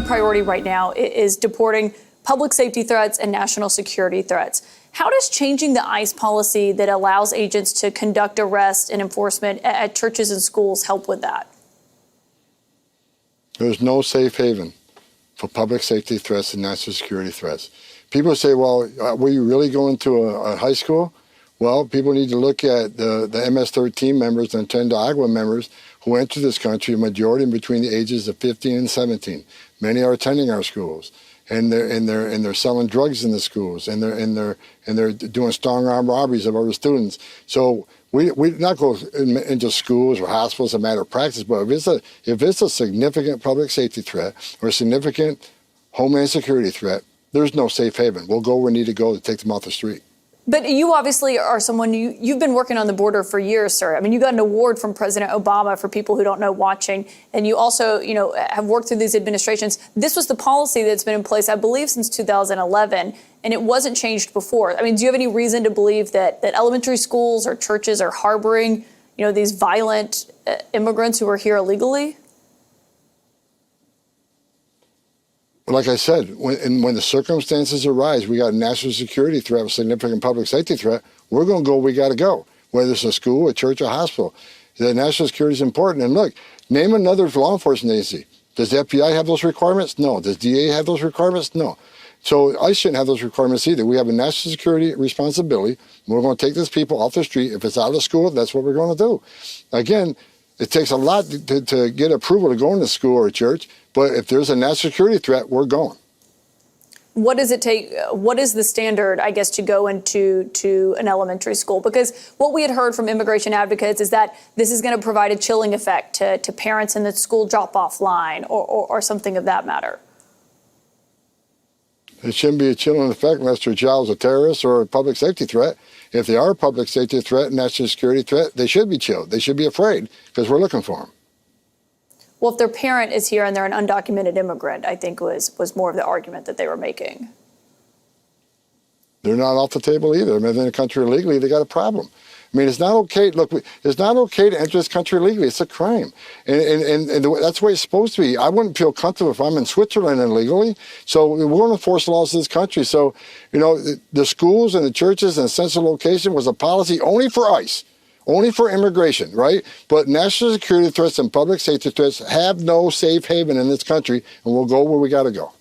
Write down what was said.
one priority right now is deporting public safety threats and national security threats. How does changing the ICE policy that allows agents to conduct arrests and enforcement at churches and schools help with that? There's no safe haven for public safety threats and national security threats. People say, well, were you really going to a high school? Well, people need to look at the MS-13 members and Agua members who entered this country, a majority between the ages of 15 and 17. Many are attending our schools, and they're selling drugs in the schools, and they're doing strong arm robberies of other students. So we not go into schools or hospitals as a matter of practice, but if it's a significant public safety threat or a significant homeland security threat, there's no safe haven. We'll go where we need to go to take them off the street. But you obviously are someone, you've been working on the border for years, sir. I mean, you got an award from President Obama, for people who don't know watching, and you also, have worked through these administrations. This was the policy that's been in place, I believe, since 2011, and it wasn't changed before. I mean, do you have any reason to believe that elementary schools or churches are harboring, these violent immigrants who are here illegally? Like I said, when the circumstances arise, we got a national security threat, a significant public safety threat, we're going to go where we got to go, whether it's a school, a church, or a hospital. The national security is important. And look, name another law enforcement agency. Does the FBI have those requirements? No. Does DA have those requirements? No. So I shouldn't have those requirements either. We have a national security responsibility. We're going to take these people off the street. If it's out of school, that's what we're going to do. Again, it takes a lot to get approval to go into school or church, but if there's a national security threat, we're going. What does it take? What is the standard, I guess, to go into an elementary school? Because what we had heard from immigration advocates is that this is going to provide a chilling effect to parents in the school drop-off line or something of that matter. It shouldn't be a chilling effect unless their child is a terrorist or a public safety threat. If they are a public safety threat, national security threat, they should be chilled. They should be afraid because we're looking for them. Well, if their parent is here and they're an undocumented immigrant, I think was more of the argument that they were making. They're not off the table either. I mean, if they're in the country illegally, they got a problem. I mean, it's not okay. Look, it's not okay to enter this country illegally. It's a crime, and that's the way it's supposed to be. I wouldn't feel comfortable if I'm in Switzerland illegally. So we're going to enforce laws in this country. So, the schools and the churches and central location was a policy only for ICE, only for immigration, right? But national security threats and public safety threats have no safe haven in this country, and we'll go where we got to go.